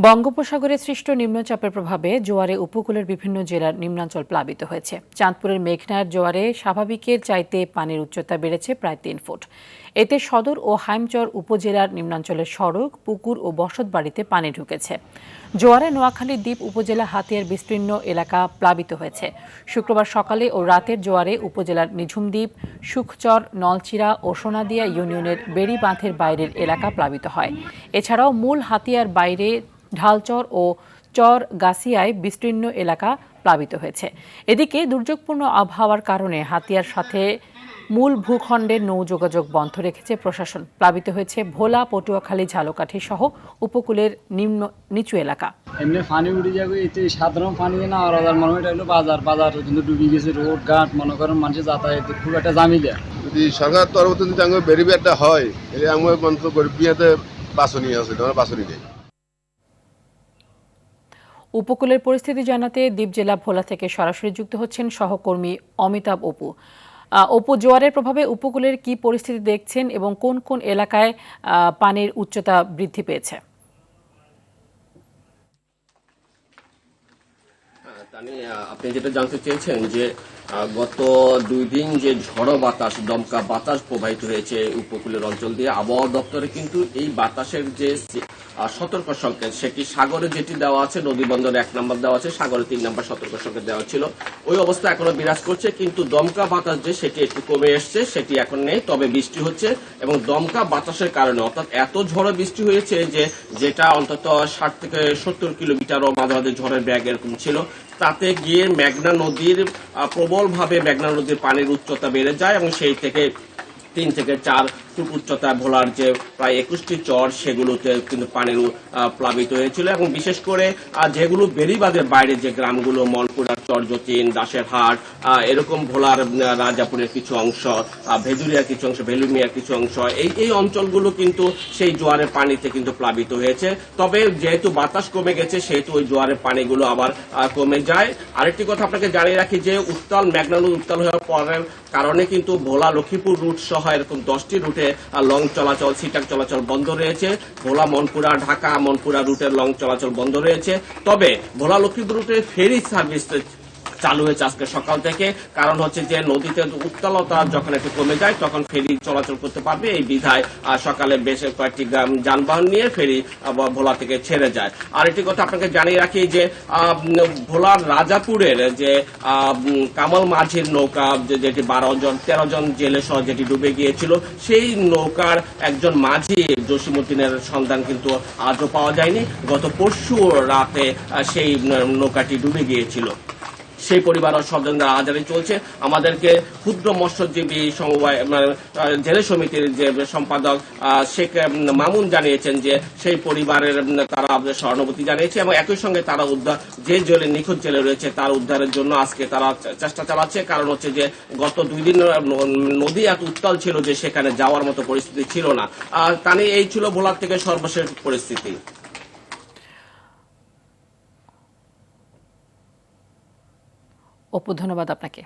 বঙ্গোপসাগরে সৃষ্ট নিম্নচাপের প্রভাবে জোয়ারে উপকূলের বিভিন্ন জেলার নিম্নাঞ্চল প্লাবিত হয়েছে। চাঁদপুরের মেঘনার জোয়ারে স্বাভাবিকের চাইতে পানির উচ্চতা বেড়েছে প্রায় ৩ ফুট। এতে সদর ও হাইমচর উপজেলার নিম্নাঞ্চলের সড়ক, পুকুর ও বসতবাড়িতে পানি ঢুকেছে। জোয়ারে নোয়াখালী দ্বীপ উপজেলা হাতিয়ার বিস্তীর্ণ এলাকা প্লাবিত হয়েছে। শুক্রবার সকালে ও রাতের জোয়ারে উপজেলার নিঝুমদ্বীপ, সুখচর, নলচিরা ও সোনাদিয়া ইউনিয়নের বেড়ি বাঁধের বাইরের এলাকা প্লাবিত হয়। এছাড়াও মূল হাতিয়ার বাইরে ঢালচর ও চর গাছিয়ায় বিস্তীর্ণ এলাকা প্লাবিত হয়েছে। এদিকে দুর্যোগপূর্ণ আবহাওয়ার কারণে হাতিয়ার সাথে মূল ভূখণ্ডের নৌ যোগাযোগ বন্ধ রেখেছে প্রশাসন। প্লাবিত হয়েছে ভোলা, পটুয়াখালী, ঝালকাঠি সহ উপকূলের নিচু এলাকা। এমনি পানি উঠে যাবে, এতে সাধারণ পানি না আর মনে হয় হলো বাজার কিন্তু ডুবে গেছে, রোড ঘাট মনে করেন মানুষের যাতায়াত খুব একটা জামিলা। যদি সরকার তরফ থেকে আঙুর বেরিবেটটা হয় এই আঙুর মন্ত্র গরিব বিয়াতে বাছনি আছে, ধর বাছনি নেই। উপকূলের পরিস্থিতি জানাতে দ্বীপ জেলা ভোলা থেকে সরাসরি যুক্ত হচ্ছেন সহকর্মী অমিতাভ অপু। জোয়ারের প্রভাবে উপকূলের কি পরিস্থিতি দেখছেন এবং কোন কোন এলাকায় পানির উচ্চতা বৃদ্ধি পেয়েছে? আপনি যেটা জানতে চেয়েছেন যে গত 2 দিন যে ঝড়ো বাতাস, দমকা বাতাস প্রবাহিত হয়েছে উপকূলের অঞ্চল দিয়ে, আবহাওয়া দপ্তরে কিন্তু এই বাতাসের যে সতর্ক সংকেত সেটি সাগরে যেটি দেওয়া আছে, নদী বন্দরে 1 নম্বর দেওয়া আছে, সাগরে 3 নম্বর সতর্ক সংকেত দেওয়া ছিল। ওই অবস্থা এখনো বিরাজ করছে, কিন্তু দমকা বাতাস যে সেটি একটু কমে এসছে, সেটি এখন নেই। তবে বৃষ্টি হচ্ছে এবং দমকা বাতাসের কারণে অর্থাৎ এত ঝড়ো বৃষ্টি হয়েছে যেটা অন্তত 60 থেকে 70 কিলোমিটারও মাঝে মাঝে ঝড়ের ব্যাগ এরকম ছিল। তাতে গিয়ে মেঘনা নদীর প্রবলভাবে মেঘনা নদীর পানির উচ্চতা বেড়ে যায় এবং সেই থেকে 3 থেকে 4 ফুট উচ্চতা ভোলার যে প্রায় 21টি চর সেগুলোতে কিন্তু পানির প্লাবিত হয়েছিল। এবং বিশেষ করে যেগুলো বেড়িবাঁধের বাইরে যে গ্রামগুলো, মনপুরা, চরজতিন, দাসেরহাট, এরকম ভোলার রাজাপুরের কিছু অংশ, ভেজুরিয়ার কিছু অংশ, ভেলুমিয়ার কিছু অংশ, এই অঞ্চলগুলো কিন্তু সেই জোয়ারের পানিতে কিন্তু প্লাবিত হয়েছে। তবে যেহেতু বাতাস কমে গেছে সেহেতু ওই জোয়ারের পানিগুলো আবার কমে যায়। আরেকটি কথা আপনাকে জানিয়ে রাখি যে মেঘনা নদী উত্তাল হওয়ার পরের কারণে কিন্তু ভোলা লক্ষ্মীপুর রুট সহ এরকম 10টি রুটে লং চলাচল, সিটাক চলাচল বন্ধ রয়েছে। ভোলা মনপুরা, ঢাকা মনপুরা রুটের লং চলাচল বন্ধ রয়েছে। তবে ভোলা লক্ষ্মীপুর রুটে ফেরি সার্ভিস চালু হয়েছে আজকে সকাল থেকে। কারণ হচ্ছে যে নদীতে উত্তালতা যখন একটু কমে যায় তখন ফেরি চলাচল করতে পারবে, এই বিধায় সকালে বেশ কয়েকটি যানবাহন নিয়ে ফেরি ভোলা থেকে ছেড়ে যায়। আর একটি কথা আপনাকে জানিয়ে রাখি যে ভোলার রাজাপুরের যে কামাল মাঝির নৌকা, যেটি 13 জন জেলে সহ যেটি ডুবে গিয়েছিল, সেই নৌকার একজন মাঝি জসিমউদ্দিনের সন্ধান কিন্তু আজও পাওয়া যায়নি। গত পরশু রাতে সেই নৌকাটি ডুবে গিয়েছিল। সেই পরিবার স্বজনরা আহাজারি চলছে। আমাদেরকে ক্ষুদ্র মৎস্যজীবী সমবায় জেলে সমিতির যে সম্পাদক শেখ মামুন জানিয়েছেন যে সেই পরিবারের তারা সহানুভূতি জানিয়েছে এবং একই সঙ্গে তারা যে জেলে নিখোঁজ জেলে রয়েছে তার উদ্ধারের জন্য আজকে তারা চেষ্টা চালাচ্ছে। কারণ হচ্ছে যে গত 2 দিন নদী এত উত্তাল ছিল যে সেখানে যাওয়ার মতো পরিস্থিতি ছিল না। তানি এই ছিল ভোলার থেকে সর্বশেষ পরিস্থিতি। অপু, ধন্যবাদ আপনাকে।